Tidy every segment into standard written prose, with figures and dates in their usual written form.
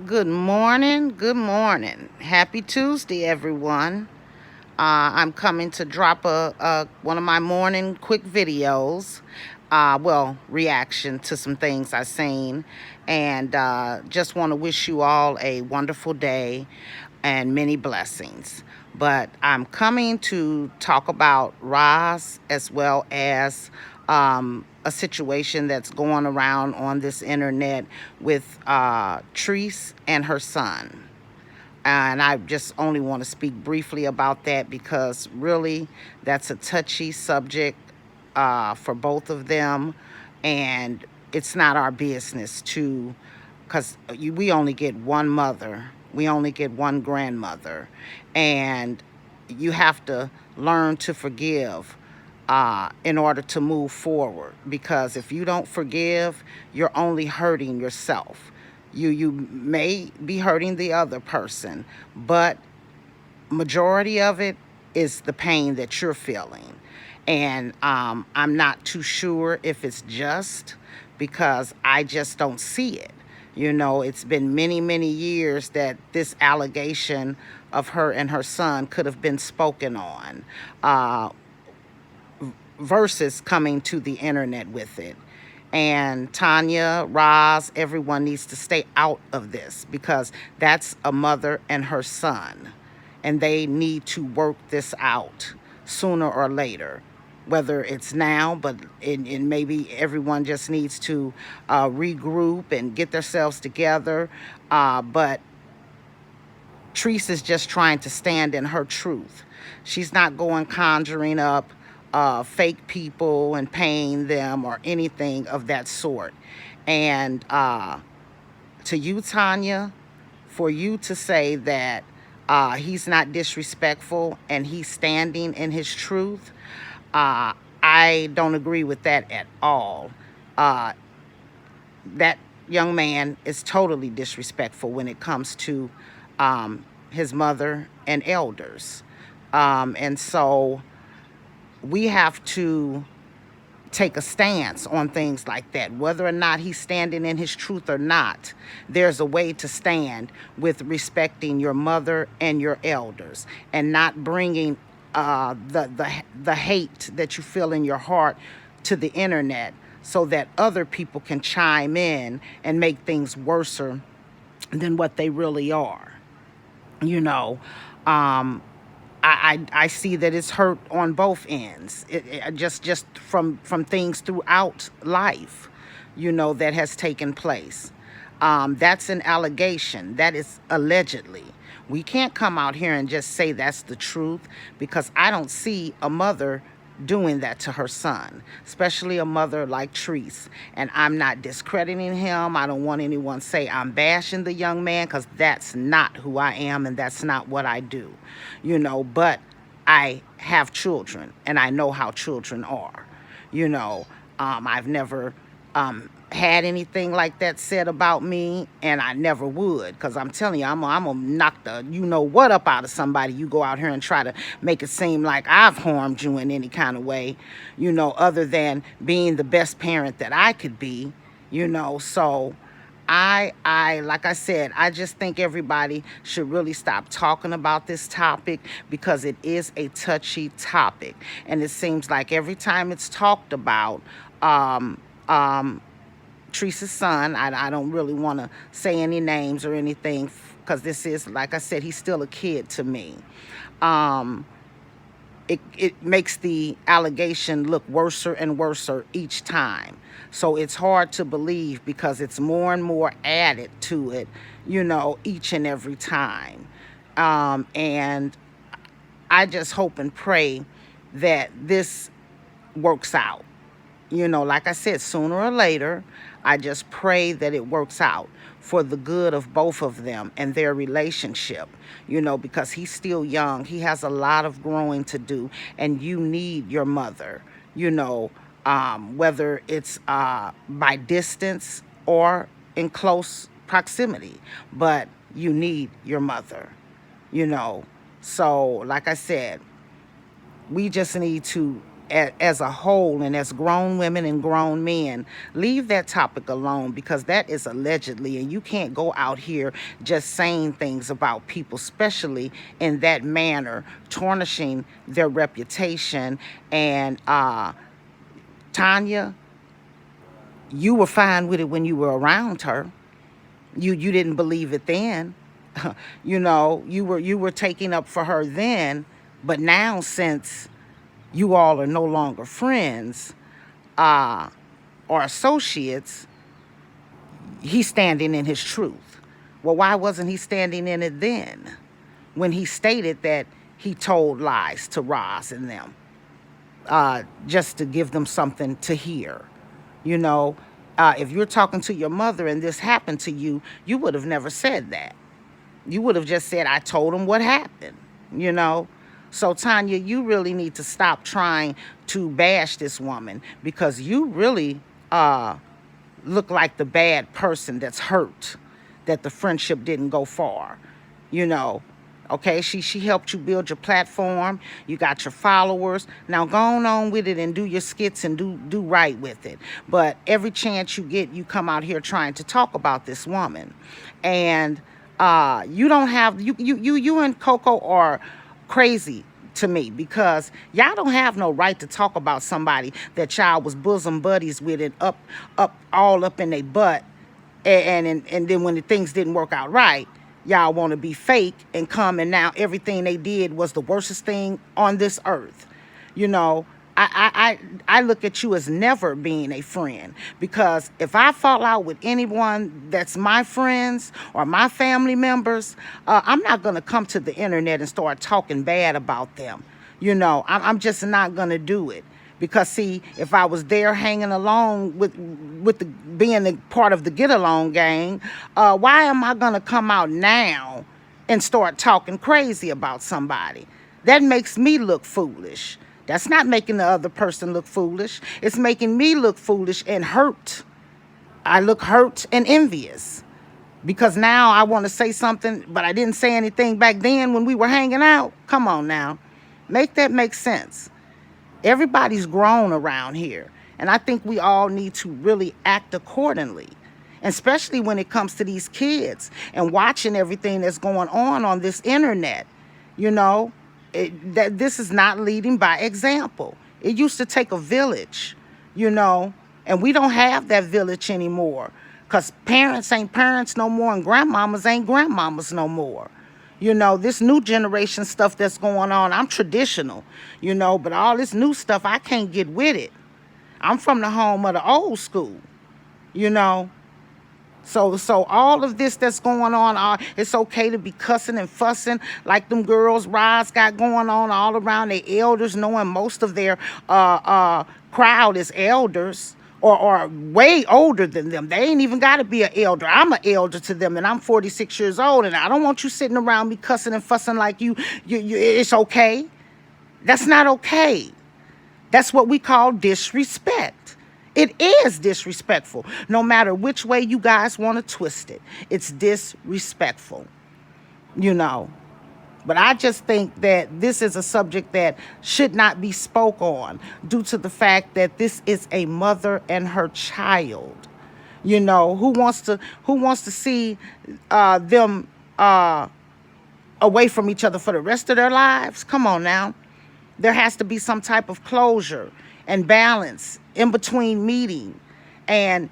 Good morning. Good morning. Happy Tuesday, everyone. I'm coming to drop one of my morning quick videos. Reaction to some things I've seen, and just want to wish you all a wonderful day and many blessings. But I'm coming to talk about Roz as well as a situation that's going around on this internet with Treese and her son. And I just only want to speak briefly about that because really that's a touchy subject for both of them. And it's not our business to, because we only get one mother, we only get one grandmother. And you have to learn to forgive in order to move forward. Because if you don't forgive, you're only hurting yourself. You may be hurting the other person, but majority of it is the pain that you're feeling. And I'm not too sure if it's just because I just don't see it. It's been many, many years that this allegation of her and her son could have been spoken on. Versus coming to the internet with it. And Tanya, Roz, everyone needs to stay out of this because that's a mother and her son. And they need to work this out sooner or later. Whether it's now, but maybe everyone just needs to regroup and get themselves together. But Treese is just trying to stand in her truth. She's not going conjuring up fake people and paying them or anything of that sort. And to you, Tanya, for you to say that he's not disrespectful and he's standing in his truth, I don't agree with that at all. That young man is totally disrespectful when it comes to his mother and elders. And so we have to take a stance on things like that. Whether or not he's standing in his truth or not, there's a way to stand with respecting your mother and your elders and not bringing the hate that you feel in your heart to the internet so that other people can chime in and make things worse than what they really are. You know, I see that it's hurt on both ends. Just from things throughout life, that has taken place. That's an allegation. That is allegedly. We can't come out here and just say that's the truth because I don't see a mother doing that to her son, especially a mother like Treese. And I'm not discrediting him. I don't want anyone to say I'm bashing the young man because that's not who I am and that's not what I do, but I have children and I know how children are. I've never had anything like that said about me, and I never would, because I'm telling you, I'm gonna knock the what up out of somebody. You go out here and try to make it seem like I've harmed you in any kind of way, other than being the best parent that I could be, so I like I said, I just think everybody should really stop talking about this topic because it is a touchy topic, and it seems like every time it's talked about, um, um, Teresa's son, I don't really want to say any names or anything because this is, like I said, he's still a kid to me. Um, it makes the allegation look worser and worser each time. So it's hard to believe because it's more and more added to it, each and every time. And I just hope and pray that this works out. Like I said, sooner or later, I just pray that it works out for the good of both of them and their relationship, because he's still young. He has a lot of growing to do, and you need your mother, whether it's by distance or in close proximity, but you need your mother, you know. So, like I said, we just need to as a whole, and as grown women and grown men, leave that topic alone, because that is allegedly, and you can't go out here just saying things about people, especially in that manner, tarnishing their reputation. And Tanya, you were fine with it when you were around her. You didn't believe it then. You were taking up for her then, but now, since you all are no longer friends or associates, he's standing in his truth. Well, why wasn't he standing in it then, when he stated that he told lies to Roz and them, just to give them something to hear? You know, if you're talking to your mother and this happened to you, you would have never said that. You would have just said, I told him what happened, you know? So, Tanya, you really need to stop trying to bash this woman, because you really look like the bad person that's hurt that the friendship didn't go far, you know? Okay, she helped you build your platform. You got your followers. Now go on with it and do your skits and do right with it. But every chance you get, you come out here trying to talk about this woman. And you don't have, you and Coco are crazy to me, because y'all don't have no right to talk about somebody that y'all was bosom buddies with and all up in their butt, and then when the things didn't work out right, y'all want to be fake and come, and now everything they did was the worstest thing on this earth. You know, I look at you as never being a friend, because if I fall out with anyone that's my friends or my family members, I'm not going to come to the internet and start talking bad about them. You know, I'm just not going to do it. Because, see, if I was there hanging along with being the part of the get along gang, why am I gonna come out now and start talking crazy about somebody? That makes me look foolish. That's not making the other person look foolish. It's making me look foolish and hurt. I look hurt and envious, because now I want to say something, but I didn't say anything back then when we were hanging out. Come on now, make that make sense. Everybody's grown around here, and I think we all need to really act accordingly, especially when it comes to these kids and watching everything that's going on this internet. You know, that this is not leading by example. It used to take a village, you know, and we don't have that village anymore, because parents ain't parents no more, and grandmamas ain't grandmamas no more. You know, this new generation stuff that's going on, I'm traditional, you know, but all this new stuff, I can't get with it. I'm from the home of the old school, you know. So all of this that's going on, it's okay to be cussing and fussing like them girls Roz got going on all around their elders, knowing most of their crowd is elders. Or way older than them. They ain't even got to be an elder. I'm an elder to them, and I'm 46 years old, and I don't want you sitting around me cussing and fussing like you it's okay. That's not okay. That's what we call disrespect. It is disrespectful. No matter which way you guys want to twist it, it's disrespectful, you know. But I just think that this is a subject that should not be spoke on, due to the fact that this is a mother and her child. You know, who wants to see them away from each other for the rest of their lives? Come on now. There has to be some type of closure and balance in between meeting and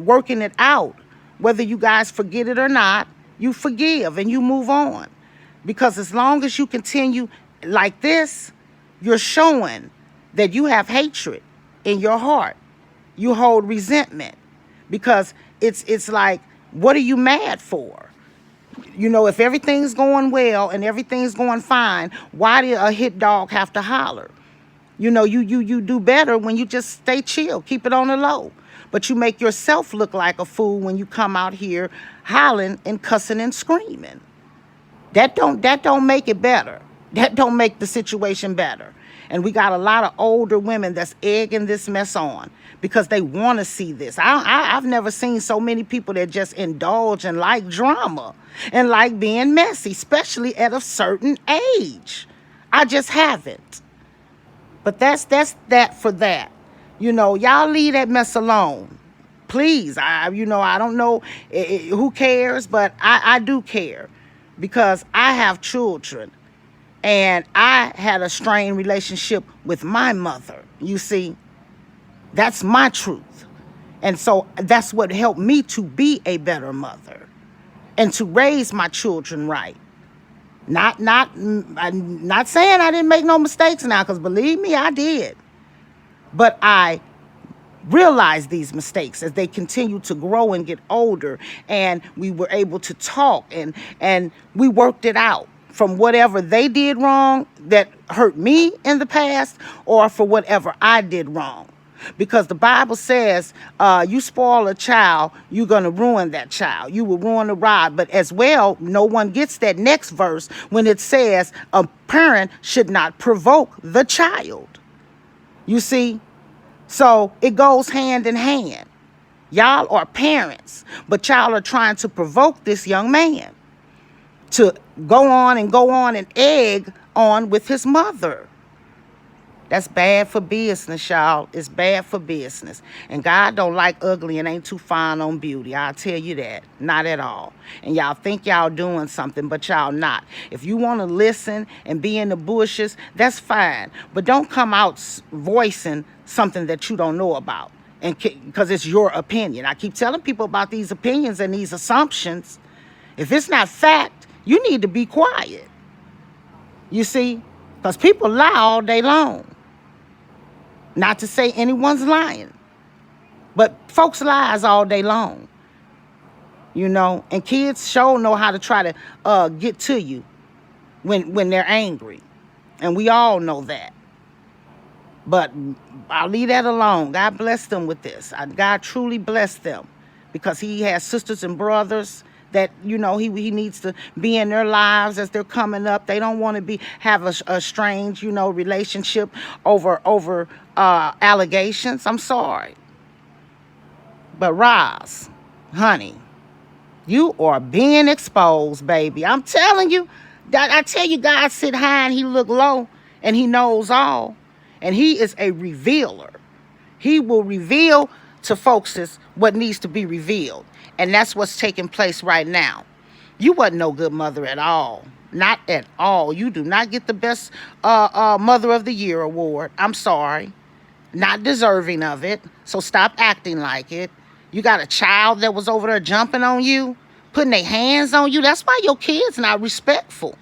working it out. Whether you guys forget it or not, you forgive and you move on. Because as long as you continue like this, you're showing that you have hatred in your heart. You hold resentment, because it's like, what are you mad for? You know, if everything's going well and everything's going fine, why did a hit dog have to holler? You know, you do better when you just stay chill, keep it on the low. But you make yourself look like a fool when you come out here hollering and cussing and screaming. That don't make it better. That don't make the situation better. And we got a lot of older women that's egging this mess on, because they want to see this. I've never seen so many people that just indulge and like drama and like being messy, especially at a certain age. I just haven't. But that's that for that. Y'all leave that mess alone. Please. I don't know who cares, but I do care because I have children and I had a strained relationship with my mother. You see, that's my truth. And so that's what helped me to be a better mother and to raise my children right. I'm not saying I didn't make no mistakes now, because believe me, I did. But I realized these mistakes as they continued to grow and get older, and we were able to talk and we worked it out from whatever they did wrong that hurt me in the past, or for whatever I did wrong. Because the Bible says, you spoil a child, you're going to ruin that child. You will ruin the rod. But as well, no one gets that next verse when it says a parent should not provoke the child. You see? So it goes hand in hand. Y'all are parents, but y'all are trying to provoke this young man to go on and egg on with his mother. That's bad for business, y'all. It's bad for business. And God don't like ugly and ain't too fine on beauty. I'll tell you that. Not at all. And y'all think y'all doing something, but y'all not. If you want to listen and be in the bushes, that's fine. But don't come out voicing something that you don't know about, and because it's your opinion. I keep telling people about these opinions and these assumptions. If it's not fact, you need to be quiet. You see? Because people lie all day long. Not to say anyone's lying, but folks lies all day long, and kids sure know how to try to get to you when they're angry, and we all know that. But I'll leave that alone. God bless them with this. God truly bless them, because he has sisters and brothers that he needs to be in their lives as they're coming up. They don't want to have a strange relationship over allegations. I'm sorry, but Roz, honey, you are being exposed, baby. I'm telling you. I tell you, God sit high and he look low, and he knows all, and he is a revealer. He will reveal to folks what needs to be revealed. And that's what's taking place right now. You wasn't no good mother at all. Not at all. You do not get the best Mother of the Year award. I'm sorry. Not deserving of it. So stop acting like it. You got a child that was over there jumping on you, putting their hands on you. That's why your kids not respectful.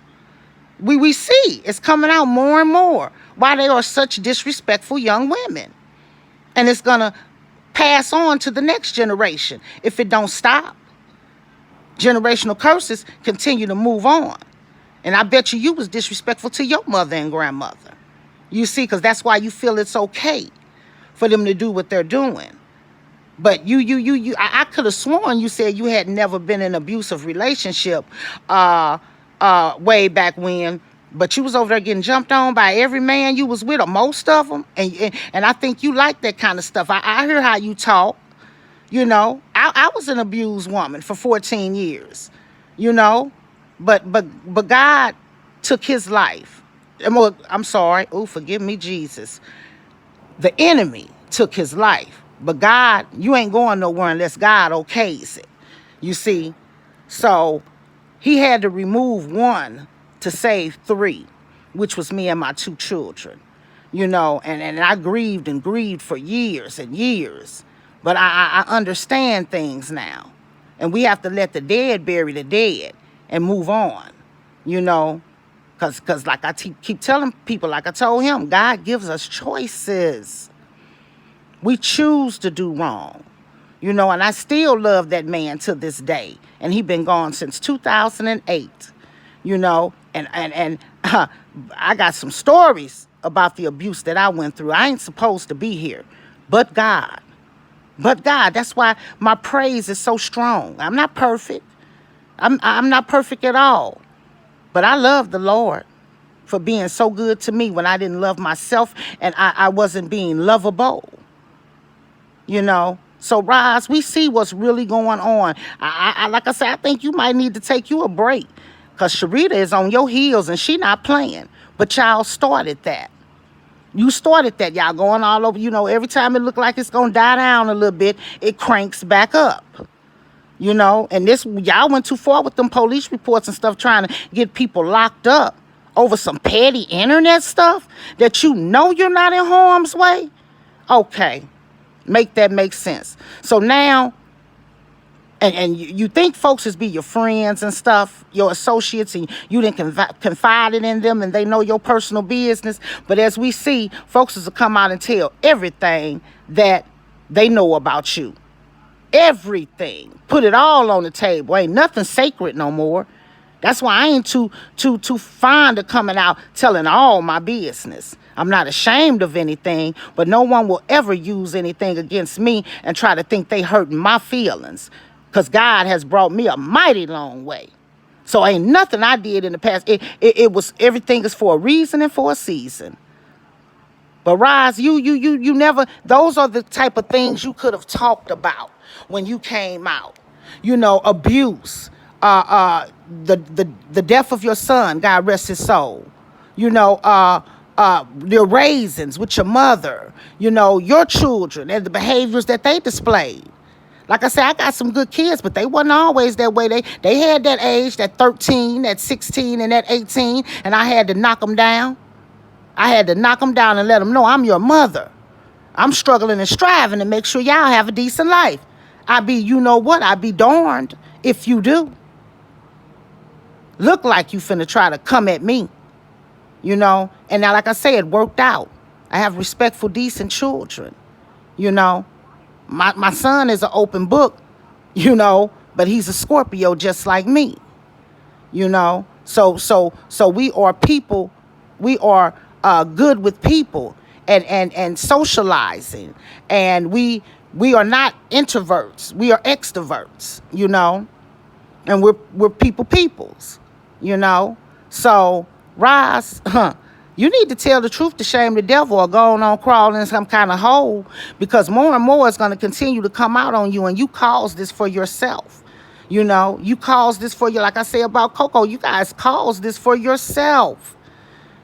We see it's coming out more and more why they are such disrespectful young women. And it's going to pass on to the next generation if it don't stop. Generational curses continue to move on. And I bet you was disrespectful to your mother and grandmother. You see, because that's why you feel it's okay for them to do what they're doing. But I could have sworn you said you had never been in an abusive relationship way back when. But you was over there getting jumped on by every man you was with, or most of them. And I think you like that kind of stuff. I hear how you talk. I was an abused woman for 14 years, But God took his life. I'm sorry. Oh, forgive me, Jesus. The enemy took his life. But God, you ain't going nowhere unless God okays it. You see? So he had to remove one to save three, which was me and my two children, and I grieved for years and years, but I understand things now, and we have to let the dead bury the dead and move on, because like I keep telling people, like I told him, God gives us choices. We choose to do wrong, and I still love that man to this day, and he been gone since 2008. And I got some stories about the abuse that I went through. I ain't supposed to be here, but God. That's why my praise is so strong. I'm not perfect. I'm not perfect at all, but I love the Lord for being so good to me when I didn't love myself and I wasn't being lovable. So Roz, we see what's really going on. I like I said, I think you might need to take you a break. Because Sharita is on your heels and she not playing. But y'all started that. You started that. Y'all going all over. Every time it look like it's going to die down a little bit, it cranks back up. And y'all went too far with them police reports and stuff trying to get people locked up over some petty internet stuff that you're not in harm's way. Okay. Make that make sense. So now, and you think folks is be your friends and stuff, your associates, and you didn't confided in them and they know your personal business. But as we see, folks is to come out and tell everything that they know about you. Everything. Put it all on the table. Ain't nothing sacred no more. That's why I ain't too fond of coming out telling all my business. I'm not ashamed of anything, but no one will ever use anything against me and try to think they hurting my feelings, because God has brought me a mighty long way. So ain't nothing I did in the past. It was, everything is for a reason and for a season. But Roz, you never, those are the type of things you could have talked about when you came out. Abuse, the death of your son, God rest his soul. Your raisins with your mother, your children and the behaviors that they displayed. Like I said, I got some good kids, but they wasn't always that way. They had that age, that 13, that 16, and that 18, and I had to knock them down. I had to knock them down and let them know I'm your mother. I'm struggling and striving to make sure y'all have a decent life. I'd be darned if you do. Look like you finna try to come at me, And now, like I said, it worked out. I have respectful, decent children, My son is an open book, but he's a Scorpio just like me, So we are people. We are good with people and socializing, and we are not introverts. We are extroverts, and we're peoples, So Roz, you need to tell the truth to shame the devil, or go on crawl in some kind of hole, because more and more is going to continue to come out on you, and you caused this for yourself. You caused this for you. Like I say about Coco, you guys caused this for yourself.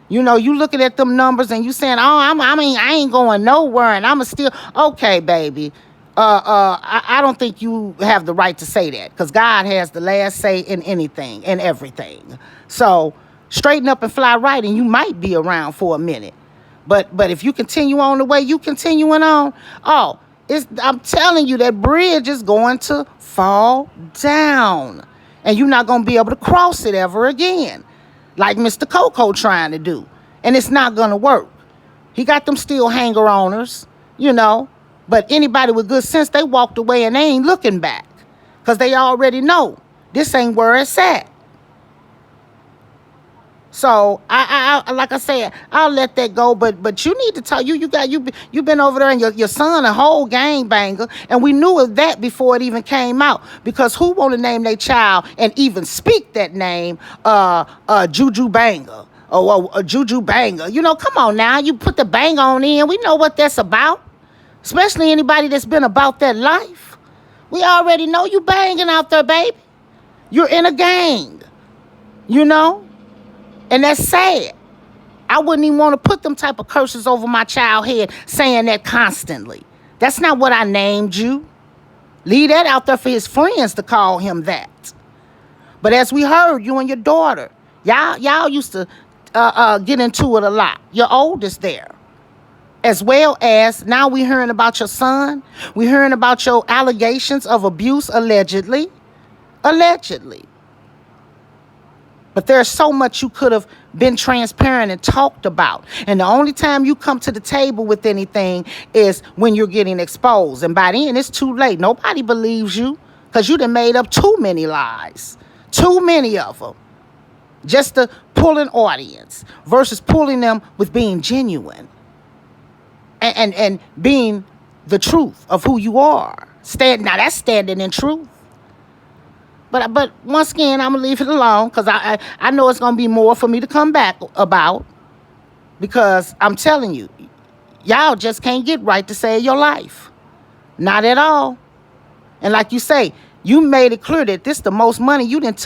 You looking at them numbers and you saying, I ain't going nowhere, and I'm still okay, baby. I don't think you have the right to say that, because God has the last say in anything and everything. So straighten up and fly right, and you might be around for a minute. But if you continue on the way you continuing on, I'm telling you, that bridge is going to fall down, and you're not going to be able to cross it ever again, like Mr. Coco trying to do. And it's not going to work. He got them still hanger-oners, but anybody with good sense, they walked away and they ain't looking back, because they already know this ain't where it's at. So I like I said, I'll let that go. But you need to tell you been over there, and your son a whole gangbanger, and we knew of that before it even came out. Because who want to name their child and even speak that name, Juju Banger or a Juju Banger? Come on now, you put the bang on in. We know what that's about, especially anybody that's been about that life. We already know you banging out there, baby. You're in a gang, And that's sad. I wouldn't even want to put them type of curses over my child head, saying that constantly. That's not what I named you. Leave that out there for his friends to call him that. But as we heard, you and your daughter, y'all used to get into it a lot. Your oldest there. As well as now we're hearing about your son. We're hearing about your allegations of abuse, allegedly. But there's so much you could have been transparent and talked about. And the only time you come to the table with anything is when you're getting exposed. And by then, it's too late. Nobody believes you, because you done made up too many lies. Too many of them. Just to pull an audience versus pulling them with being genuine. And being the truth of who you are. Now, that's standing in truth. But once again, I'm going to leave it alone, because I know it's going to be more for me to come back about, because I'm telling you, y'all just can't get right to save your life. Not at all. And like you say, you made it clear that this the most money you didn't